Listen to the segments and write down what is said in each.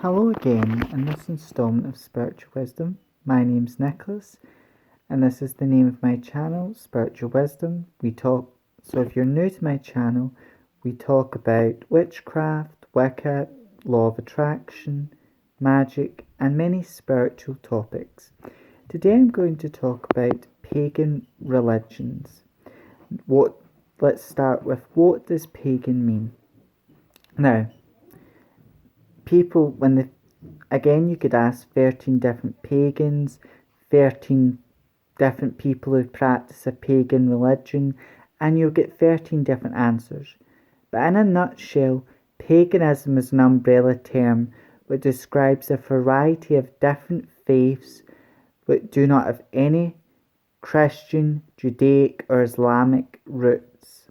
Hello again in this installment of Spiritual Wisdom. My name's Nicholas and this is the name of my channel, Spiritual Wisdom. So if you're new to my channel, we talk about witchcraft, Wicca, law of attraction, magic and many spiritual topics. Today I'm going to talk about pagan religions. Let's start with, what does pagan mean? Now, people, you could ask 13 different pagans, 13 different people who practice a pagan religion, and you'll get 13 different answers. But in a nutshell, paganism is an umbrella term which describes a variety of different faiths which do not have any Christian, Judaic, or Islamic roots.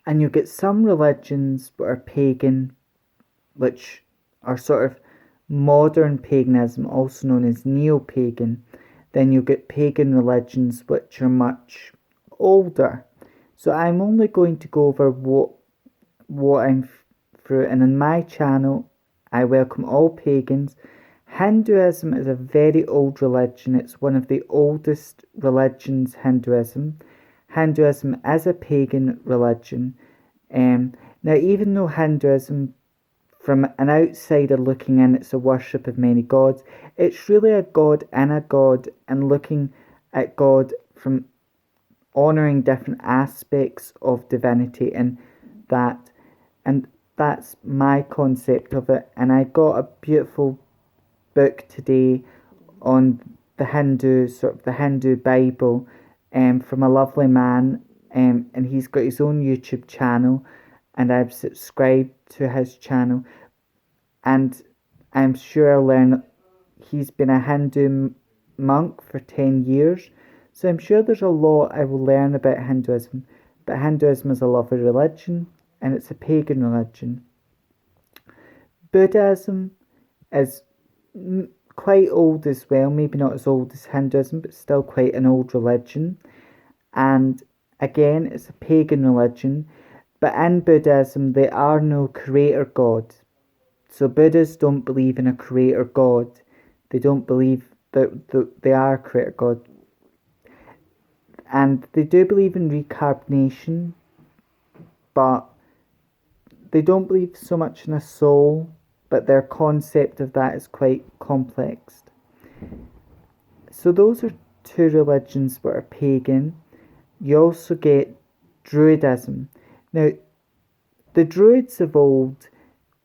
And you'll get some religions that are pagan, which are sort of modern paganism, also known as neo-pagan. Then you'll get pagan religions which are much older. So I'm only going to go over what I'm through, and in my channel I welcome all pagans. Hinduism is a very old religion. It's one of the oldest religions, Hinduism. Hinduism is a pagan religion. Now, even though Hinduism, from an outsider looking in, it's a worship of many gods, it's really a god in a god, and looking at God from honouring different aspects of divinity, and that's my concept of it. And I got a beautiful book today on the Hindu Bible from a lovely man, and he's got his own YouTube channel, and I've subscribed to his channel, and I'm sure I'll learn. He's been a Hindu monk for 10 years, so I'm sure there's a lot I will learn about Hinduism. But Hinduism is a lovely religion, and it's a pagan religion. Buddhism is quite old as well, maybe not as old as Hinduism, but still quite an old religion. And again, it's a pagan religion, but in Buddhism there are no creator god. So Buddhists don't believe in a creator god. They don't believe that they are a creator god. And they do believe in reincarnation, but they don't believe so much in a soul, but their concept of that is quite complex. So those are two religions that are pagan. You also get Druidism. Now, the Druids of old,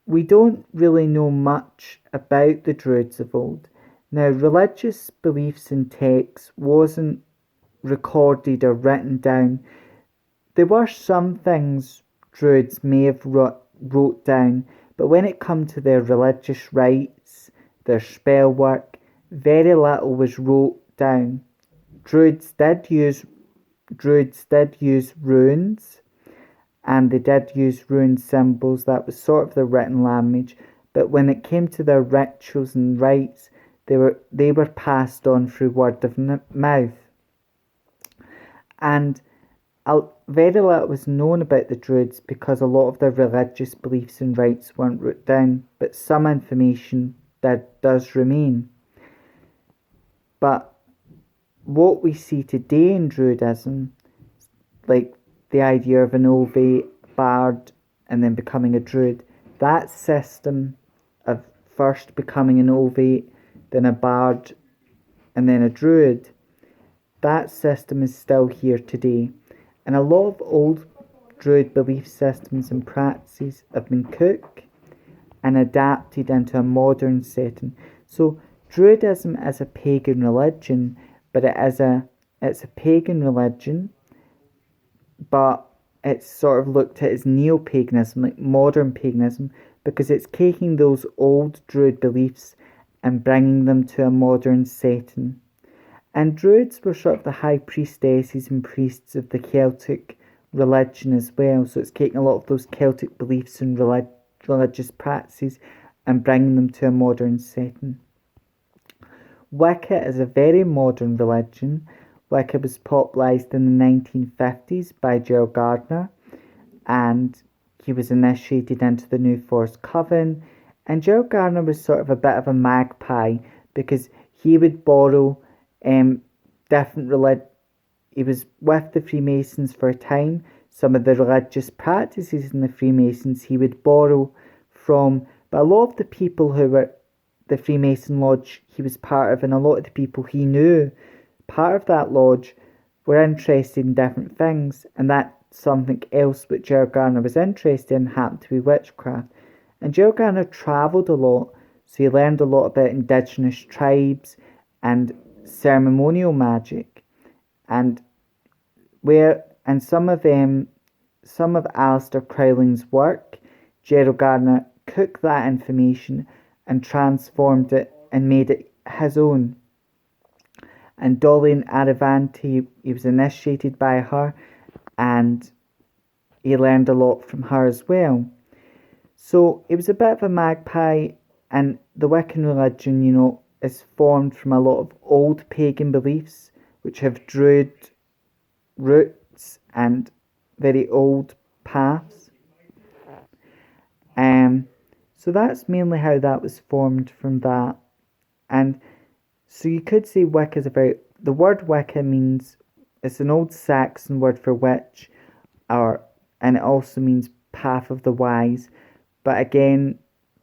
we don't really know much about the Druids of old. Now, religious beliefs and texts wasn't recorded or written down. There were some things Druids may have wrote down, but when it come to their religious rites, their spell work, very little was wrote down. Druids did use runes, and they did use rune symbols. That was sort of the written language, but when it came to their rituals and rites, they were passed on through word of mouth. And very little was known about the Druids because a lot of their religious beliefs and rites weren't written down, but some information does remain. But what we see today in Druidism, like the idea of an Ovi bard and then becoming a Druid, that system of first becoming an Ovi, then a bard, and then a Druid, that system is still here today. And a lot of old Druid belief systems and practices have been cooked and adapted into a modern setting. So Druidism is a pagan religion, but it's a pagan religion, but it's sort of looked at as neo-paganism, like modern paganism, because it's taking those old Druid beliefs and bringing them to a modern setting. And Druids were sort of the high priestesses and priests of the Celtic religion as well. So it's taking a lot of those Celtic beliefs and religious practices and bringing them to a modern setting. Wicca is a very modern religion. Wicca was popularised in the 1950s by Gerald Gardner, and he was initiated into the New Forest Coven, And Gerald Gardner was sort of a bit of a magpie because he would borrow different he was with the Freemasons for a time. Some of the religious practices in the Freemasons he would borrow from, but a lot of the people who were the Freemason lodge he was part of, and a lot of the people he knew part of that lodge, were interested in different things, and that something else which Gerald Gardner was interested in happened to be witchcraft. And Gerald Gardner travelled a lot, so he learned a lot about indigenous tribes and ceremonial magic, and some of Aleister Crowling's work, Gerald Gardner took that information and transformed it and made it his own. And Doreen Aravanti, he was initiated by her, and he learned a lot from her as well. So he was a bit of a magpie, and the Wiccan religion, is formed from a lot of old pagan beliefs, which have Druid roots and very old paths. So that's mainly how that was formed from that. And so you could say Wicca is the word Wicca means, it's an old Saxon word for witch, and it also means path of the wise. But again,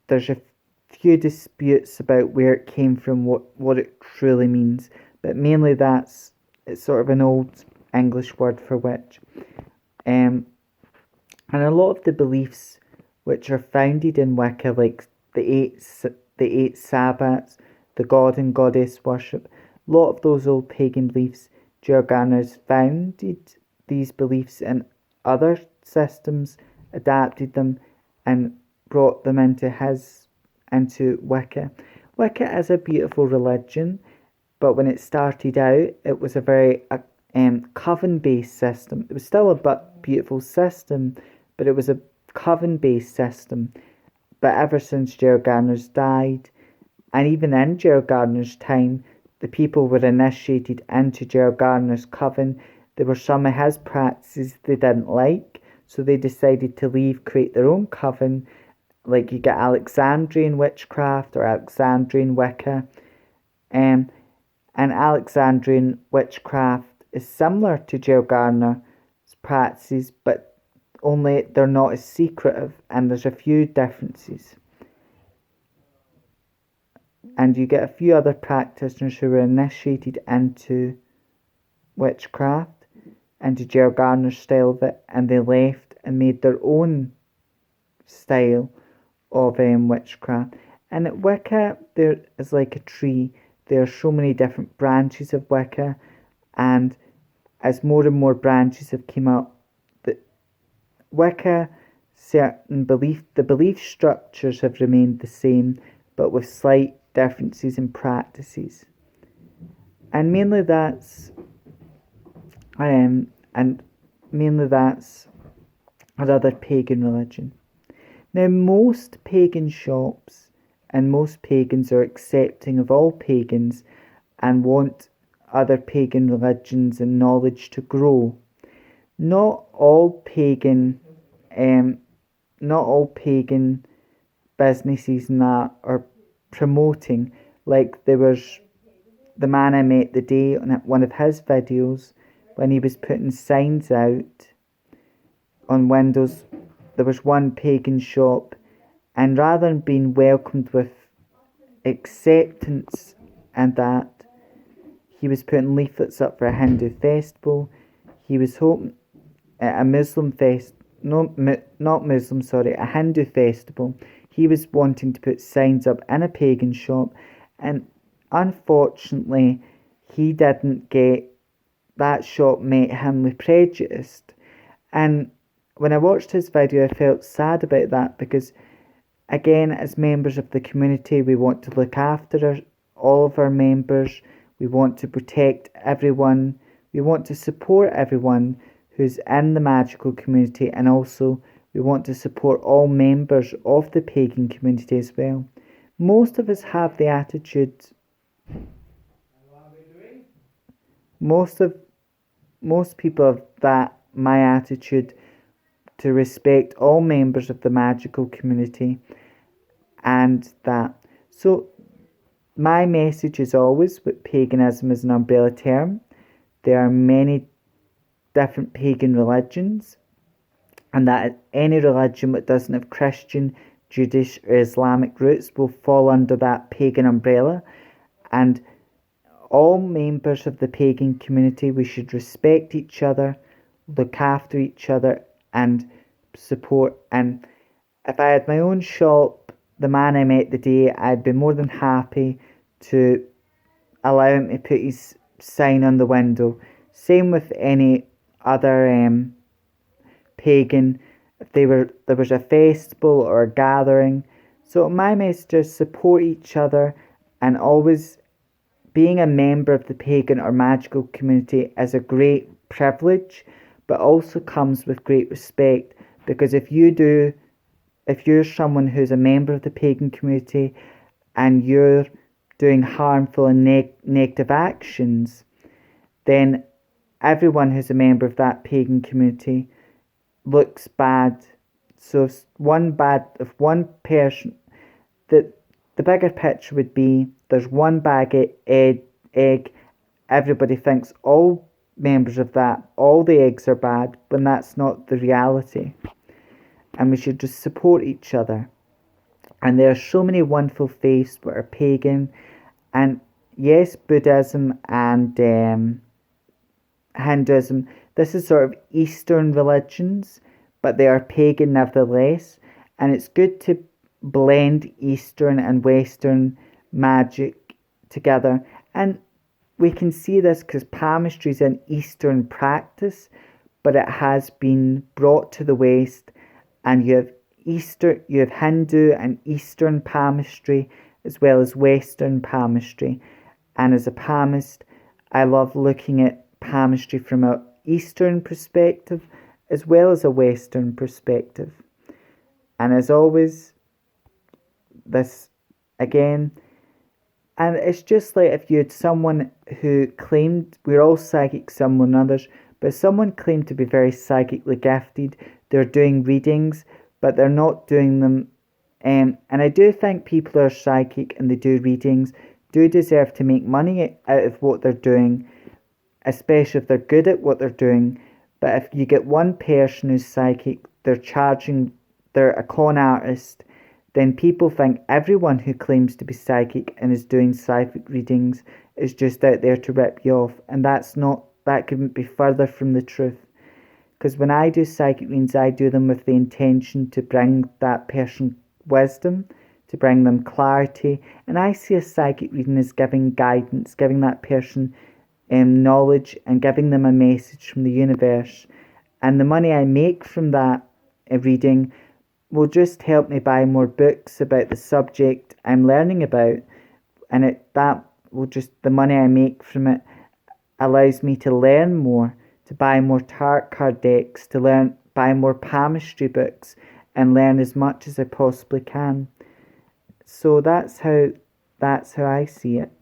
there's a few disputes about where it came from, what it truly means. But mainly it's sort of an old English word for witch. And a lot of the beliefs which are founded in Wicca, like the eight Sabbats, the god and goddess worship, a lot of those old pagan beliefs, Gerald Gardner's founded these beliefs in other systems, adapted them, and brought them into Wicca. Wicca is a beautiful religion, but when it started out, it was a very coven-based system. It was still a beautiful system, but it was a coven-based system. But ever since Gerald Gardner's died, and even in Gerald Gardner's time, the people were initiated into Gerald Gardner's coven. There were some of his practices they didn't like, so they decided to leave, create their own coven. Like you get Alexandrian witchcraft or Alexandrian Wicca. And Alexandrian witchcraft is similar to Gerald Gardner's practices, but only they're not as secretive, and there's a few differences. And you get a few other practitioners who were initiated into witchcraft, into Gerald Gardner's style of it, and they left and made their own style of witchcraft. And at Wicca, there is like a tree. There are so many different branches of Wicca, and as more and more branches have come up, the Wicca, the belief structures have remained the same, but with slight differences in practices. And mainly that's another pagan religion. Now, most pagan shops and most pagans are accepting of all pagans and want other pagan religions and knowledge to grow. Not all pagan businesses and that are promoting, like there was the man I met the day on one of his videos when he was putting signs out on windows. There was one pagan shop, and rather than being welcomed with acceptance and that, he was putting leaflets up for a Hindu festival. He was hoping at a a Hindu festival. He was wanting to put signs up in a pagan shop, and unfortunately, he didn't get that shop met him with prejudice. And when I watched his video, I felt sad about that because, again, as members of the community, we want to look after all of our members. We want to protect everyone. We want to support everyone who's in the magical community, and also we want to support all members of the pagan community as well. Most of us have the attitude. Most people have my attitude to respect all members of the magical community, and that. So my message is always with paganism as an umbrella term. There are many different pagan religions, and that any religion that doesn't have Christian, Jewish, or Islamic roots will fall under that pagan umbrella. And all members of the pagan community, we should respect each other, look after each other, and support. And if I had my own shop, the man I met the day, I'd be more than happy to allow him to put his sign on the window. Same with any other pagan. If there was a festival or a gathering. So my message is support each other, and always being a member of the pagan or magical community is a great privilege, but also comes with great respect. Because if you're someone who's a member of the pagan community and you're doing harmful and negative actions, then everyone who's a member of that pagan community looks bad. So if one person, the bigger picture would be there's one bag of egg, everybody thinks all members of all the eggs are bad, when that's not the reality. And we should just support each other. And there are so many wonderful faiths that are pagan, and yes, Buddhism and Hinduism, this is sort of Eastern religions, but they are pagan nevertheless. And it's good to blend Eastern and Western magic together. And we can see this because palmistry is an Eastern practice, but it has been brought to the West, and you have Hindu and Eastern palmistry as well as Western palmistry. And as a palmist, I love looking at palmistry from an Eastern perspective as well as a Western perspective. And as always, this again, and it's just like if you had someone who claimed we're all psychic, some than others, but someone claimed to be very psychically gifted, they're doing readings, but they're not doing them. And I do think people who are psychic and they do readings do deserve to make money out of what they're doing, especially if they're good at what they're doing. But if you get one person who's psychic, they're a con artist, then people think everyone who claims to be psychic and is doing psychic readings is just out there to rip you off. And that couldn't be further from the truth. Because when I do psychic readings, I do them with the intention to bring that person wisdom, to bring them clarity. And I see a psychic reading as giving guidance, giving that person knowledge, and giving them a message from the universe. And the money I make from that reading will just help me buy more books about the subject I'm learning about. And the money I make from it allows me to learn more, to buy more tarot card decks, to buy more palmistry books, and learn as much as I possibly can. So that's how I see it.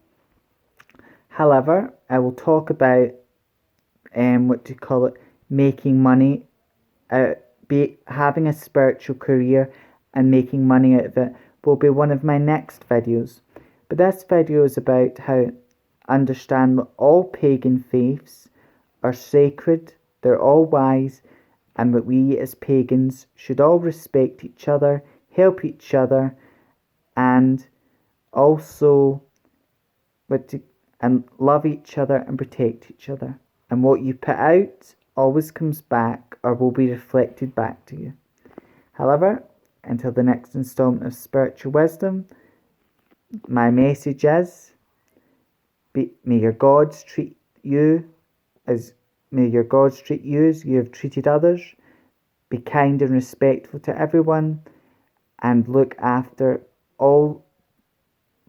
However, I will talk about making money, having a spiritual career and making money out of it will be one of my next videos. But this video is about how understand that all pagan faiths are sacred, they're all wise, and that we as pagans should all respect each other, help each other, and also love each other and protect each other. And what you put out always comes back or will be reflected back to you. However, until the next installment of Spiritual Wisdom, my message is, may your gods treat you as you have treated others. Be kind and respectful to everyone, and look after all.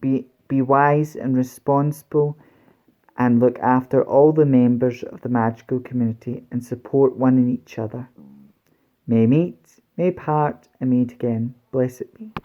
Be wise and responsible, and look after all the members of the magical community, and support one and each other. May meet, may part, and meet again. Blessed be.